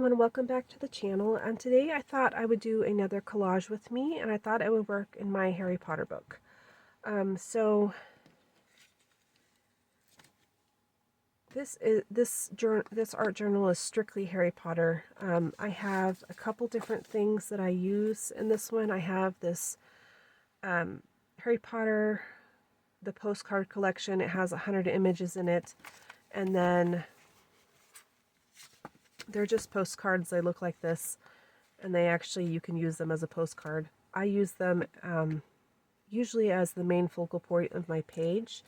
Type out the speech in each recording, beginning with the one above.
everyone, welcome back to the channel, and today I thought I would do another collage with me, and I thought it would work in my Harry Potter book. So this art journal is strictly Harry Potter. I have a couple different things that I use in this one. I have this Harry Potter, the postcard collection. It has 100 images in it, and then they're just postcards. They look like this, and you can use them as a postcard. I use them usually as the main focal point of my page.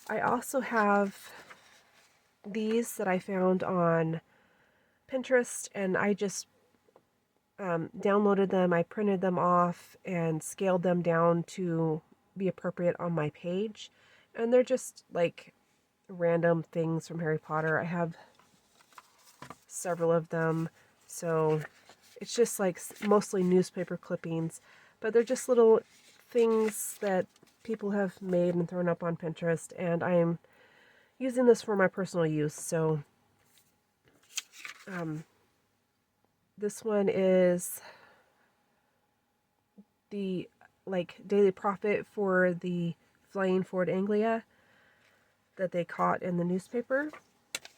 I also have these that I found on Pinterest, and I just downloaded them. I printed them off and scaled them down to be appropriate on my page, and they're just like random things from Harry Potter. I have several of them, so it's just like mostly newspaper clippings, but they're just little things that people have made and thrown up on Pinterest, and I am using this for my personal use. So this one is the daily profit for the flying Ford Anglia that they caught in the newspaper,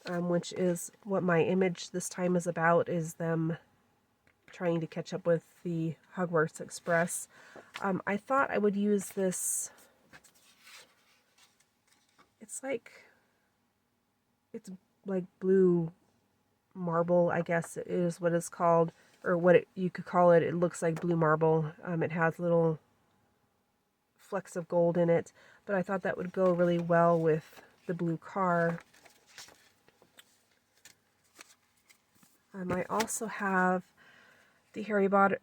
which is what my image this time is about, is them trying to catch up with the Hogwarts Express. I thought I would use this. It's like blue marble, I guess it is what it's called, or you could call it. It looks like blue marble. It has little flecks of gold in it, but I thought that would go really well with the blue car. I also have the Harry Potter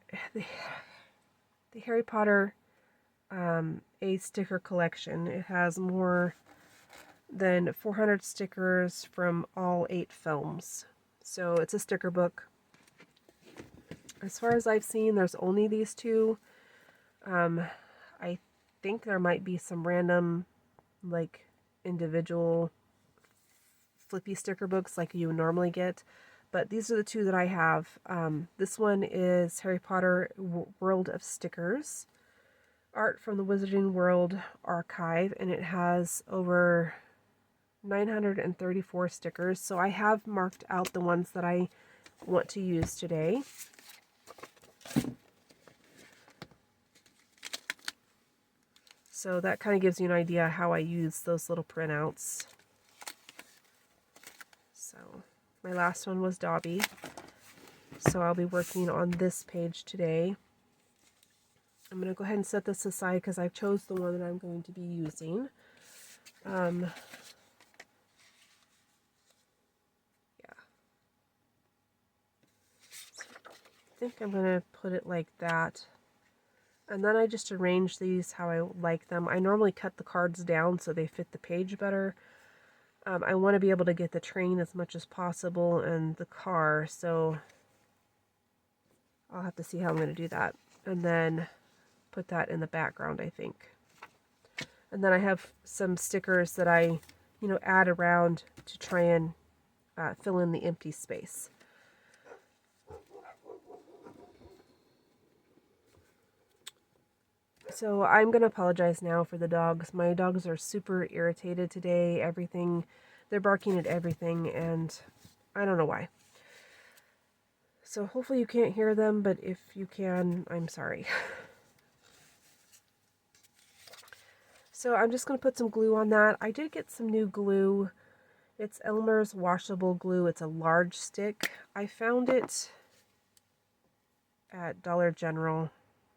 a sticker collection. It has more than 400 stickers from all 8 films. So it's a sticker book. As far as I've seen, there's only these two. I think there might be some random, like, individual flippy sticker books like you would normally get, but these are the two that I have. This one is Harry Potter World of Stickers, art from the Wizarding World archive, and it has over 934 stickers. So I have marked out the ones that I want to use today. So that kind of gives you an idea how I use those little printouts. So my last one was Dobby. So I'll be working on this page today. I'm going to go ahead and set this aside because I've chose the one that I'm going to be using. Yeah. I think I'm going to put it like that. And then I just arrange these how I like them. I normally cut the cards down so they fit the page better. I want to be able to get the train as much as possible and the car, so I'll have to see how I'm going to do that. And then put that in the background, I think. And then I have some stickers that I, add around to try and fill in the empty space. So I'm going to apologize now for the dogs. My dogs are super irritated today. They're barking at everything, and I don't know why. So hopefully you can't hear them, but if you can, I'm sorry. So I'm just going to put some glue on that. I did get some new glue. It's Elmer's washable glue. It's a large stick. I found it at Dollar General,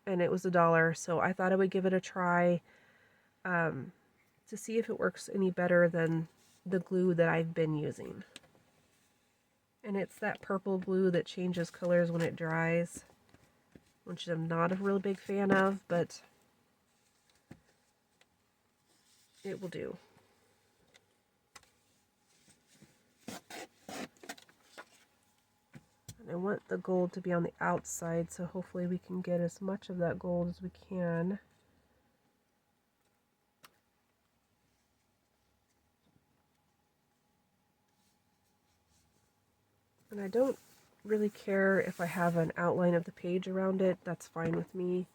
and it was $1, so I thought I would give it a try to see if it works any better than the glue that I've been using. And it's that purple glue that changes colors when it dries, which I'm not a real big fan of, but it will do. And I want the gold to be on the outside, so hopefully we can get as much of that gold as we can. And I don't really care if I have an outline of the page around it. That's fine with me.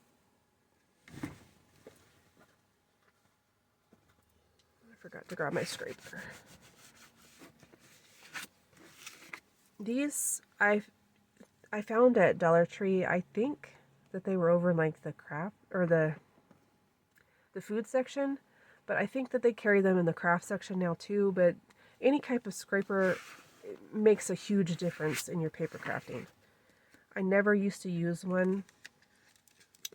I forgot to grab my scraper. These I found at Dollar Tree. I think that they were over in like the craft or the food section, but I think that they carry them in the craft section now too. But any type of scraper makes a huge difference in your paper crafting. I never used to use one,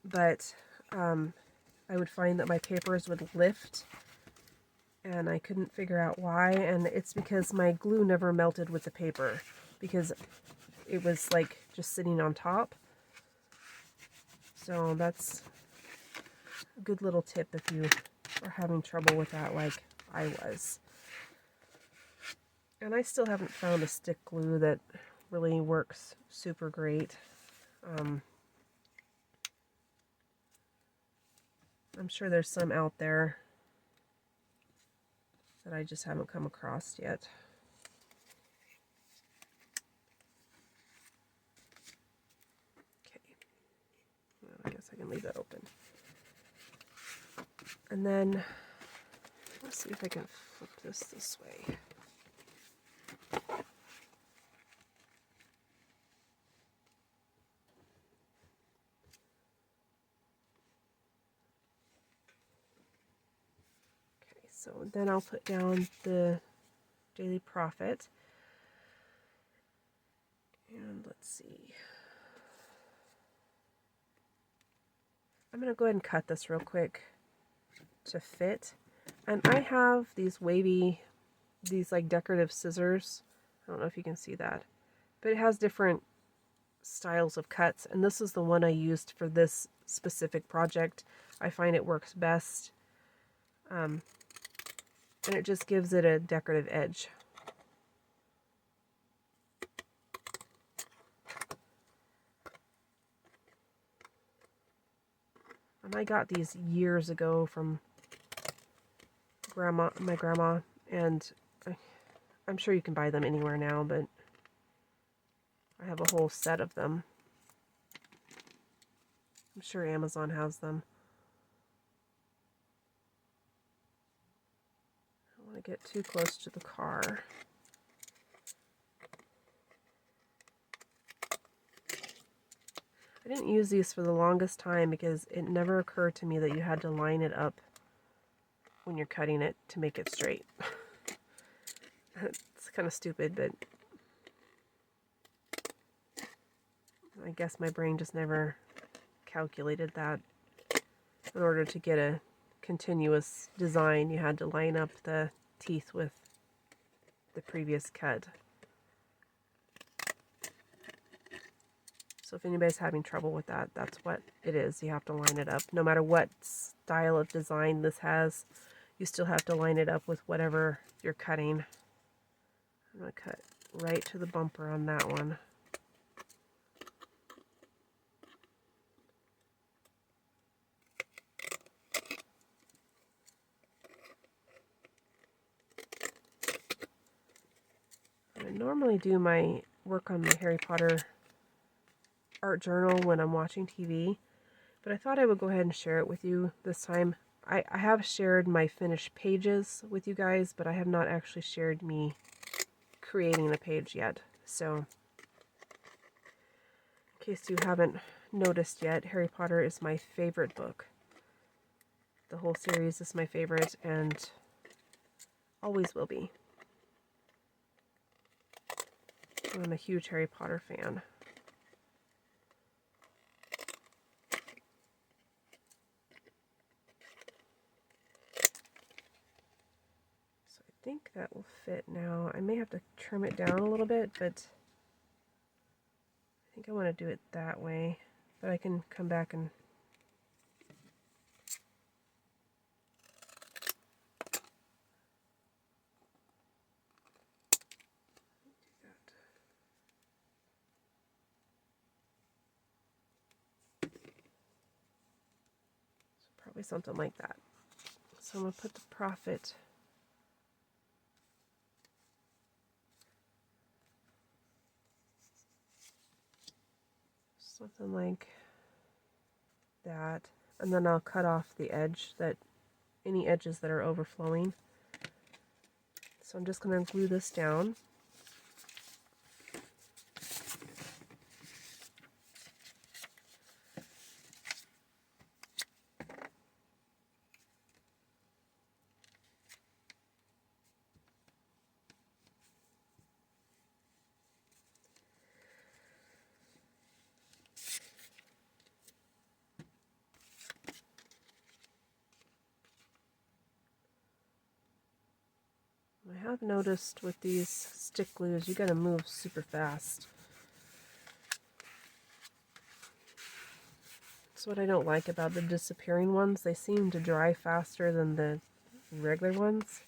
but I would find that my papers would lift and I couldn't figure out why, and it's because my glue never melted with the paper because it was like just sitting on top. So that's a good little tip if you are having trouble with that like I was. And I still haven't found a stick glue that really works super great. I'm sure there's some out there that I just haven't come across yet. Okay, well, I guess I can leave that open. And then, let's see if I can flip this way. So then I'll put down the daily profit. And let's see. I'm going to go ahead and cut this real quick to fit. And I have these wavy, these like decorative scissors. I don't know if you can see that. But it has different styles of cuts. And this is the one I used for this specific project. I find it works best. And it just gives it a decorative edge. And I got these years ago from my grandma, and I'm sure you can buy them anywhere now, but I have a whole set of them. I'm sure Amazon has them. I don't want to get too close to the car. I didn't use these for the longest time because it never occurred to me that you had to line it up when you're cutting it to make it straight. It's kind of stupid, but I guess my brain just never calculated that. In order to get a continuous design, you had to line up the teeth with the previous cut. So if anybody's having trouble with that, that's what it is. You have to line it up. No matter what style of design this has, you still have to line it up with whatever you're cutting. I'm going to cut right to the bumper on that one. I normally do my work on my Harry Potter art journal when I'm watching TV, but I thought I would go ahead and share it with you this time. I have shared my finished pages with you guys, but I have not actually shared me creating a page yet. So, in case you haven't noticed yet, Harry Potter is my favorite book. The whole series is my favorite and always will be. I'm a huge Harry Potter fan. I think that will fit now. I may have to trim it down a little bit, but I think I want to do it that way. But I can come back and do that. So probably something like that. So I'm going to put the profit Something like that. And then I'll cut off the edge, any edges that are overflowing. So I'm just going to glue this down. I have noticed with these stick glues, you gotta move super fast. That's what I don't like about the disappearing ones. They seem to dry faster than the regular ones.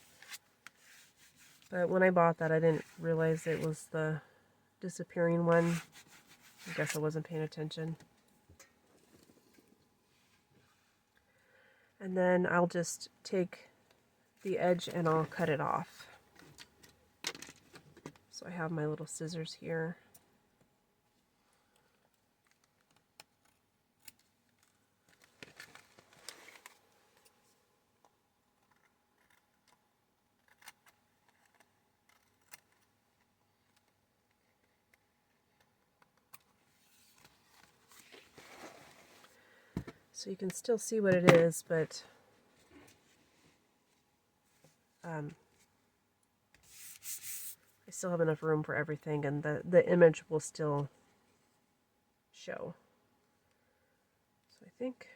But when I bought that, I didn't realize it was the disappearing one. I guess I wasn't paying attention. And then I'll just take the edge and I'll cut it off. So I have my little scissors here. So you can still see what it is, but I still have enough room for everything, and the image will still show. So I think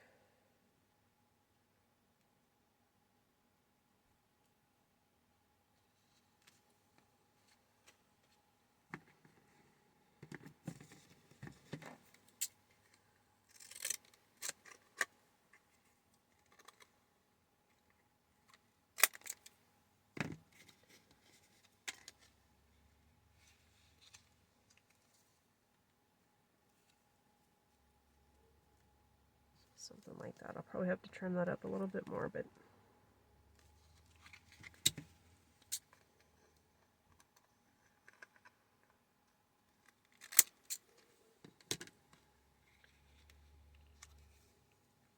something like that. I'll probably have to trim that up a little bit more, but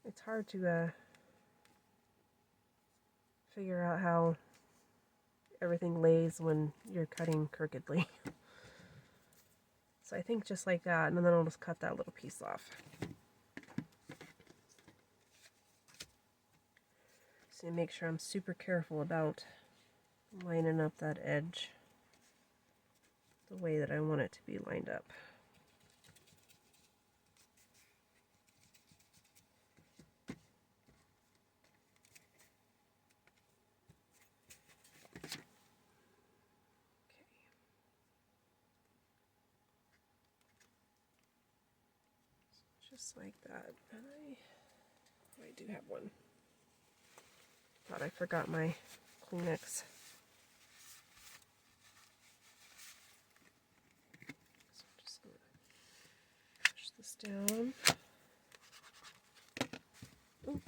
it's hard to figure out how everything lays when you're cutting crookedly. So I think just like that, and then I'll just cut that little piece off. So make sure I'm super careful about lining up that edge the way that I want it to be lined up. Just like that. And I do have one. Thought I forgot my Kleenex. So I'm just going to push this down. Ooh.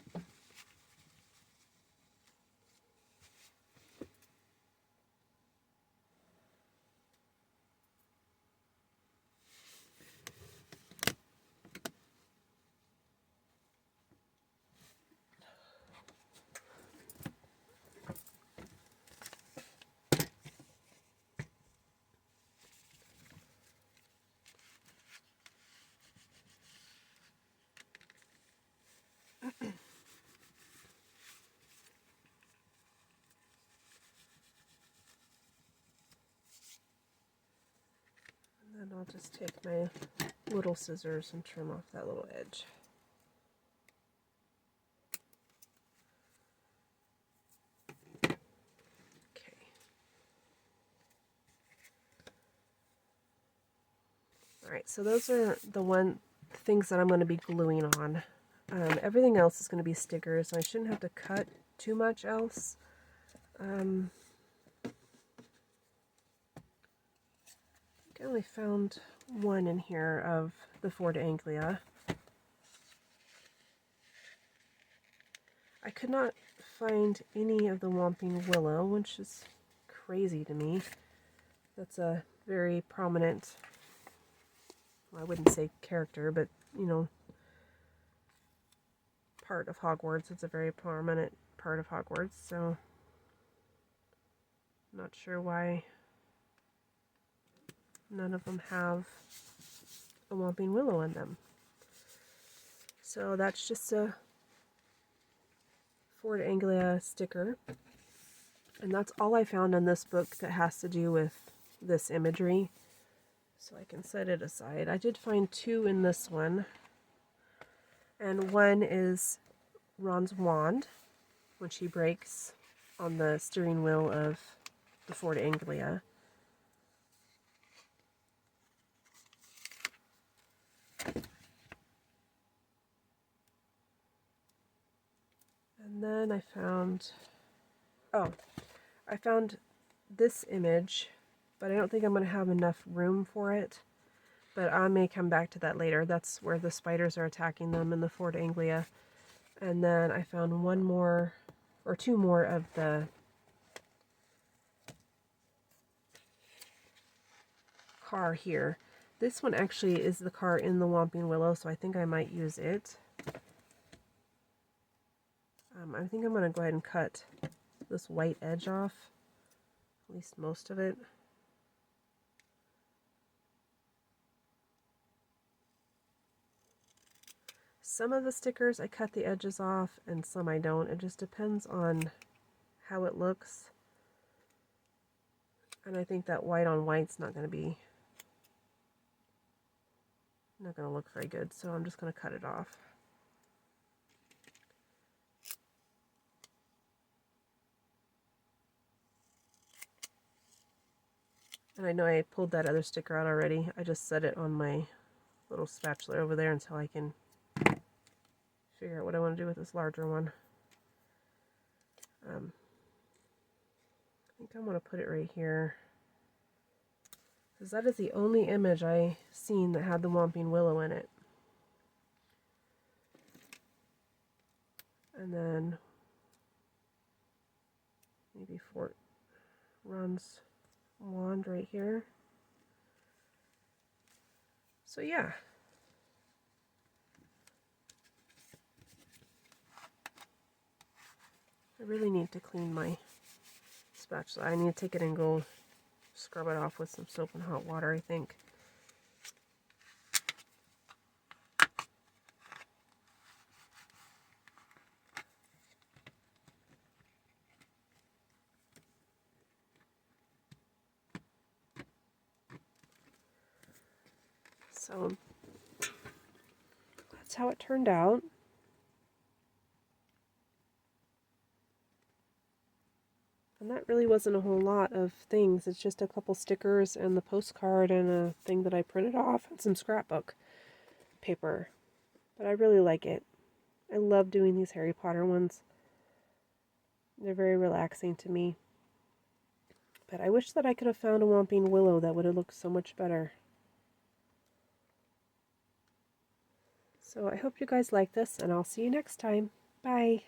And I'll just take my little scissors and trim off that little edge. Okay. Alright, so those are the things that I'm going to be gluing on. Everything else is going to be stickers, so I shouldn't have to cut too much else. I only found one in here of the Ford Anglia. I could not find any of the Whomping Willow, which is crazy to me. That's a very prominent, well, I wouldn't say character, but you know, part of Hogwarts. It's a very prominent part of Hogwarts, so I'm not sure why none of them have a Whomping Willow in them. So that's just a Ford Anglia sticker. And that's all I found in this book that has to do with this imagery. So I can set it aside. I did find 2 in this one. And one is Ron's wand, when she breaks on the steering wheel of the Ford Anglia. And then I found this image, but I don't think I'm going to have enough room for it. But I may come back to that later. That's where the spiders are attacking them in the Ford Anglia. And then I found 1 more, or 2 more of the car here. This one actually is the car in the Whomping Willow, so I think I might use it. I think I'm going to go ahead and cut this white edge off, at least most of it. Some of the stickers I cut the edges off and some I don't. It just depends on how it looks. And I think that white on white's not going to look very good, so I'm just going to cut it off. And I know I pulled that other sticker out already. I just set it on my little spatula over there until I can figure out what I want to do with this larger one. I think I want to put it right here, because that is the only image I seen that had the Whomping Willow in it. And then maybe Fort Ron's wand right here. So yeah. I really need to clean my spatula. I need to take it and go scrub it off with some soap and hot water, I think. So that's how it turned out. And that really wasn't a whole lot of things. It's just a couple stickers and the postcard and a thing that I printed off and some scrapbook paper. But I really like it. I love doing these Harry Potter ones. They're very relaxing to me. But I wish that I could have found a Whomping Willow that would have looked so much better. So I hope you guys like this, and I'll see you next time. Bye!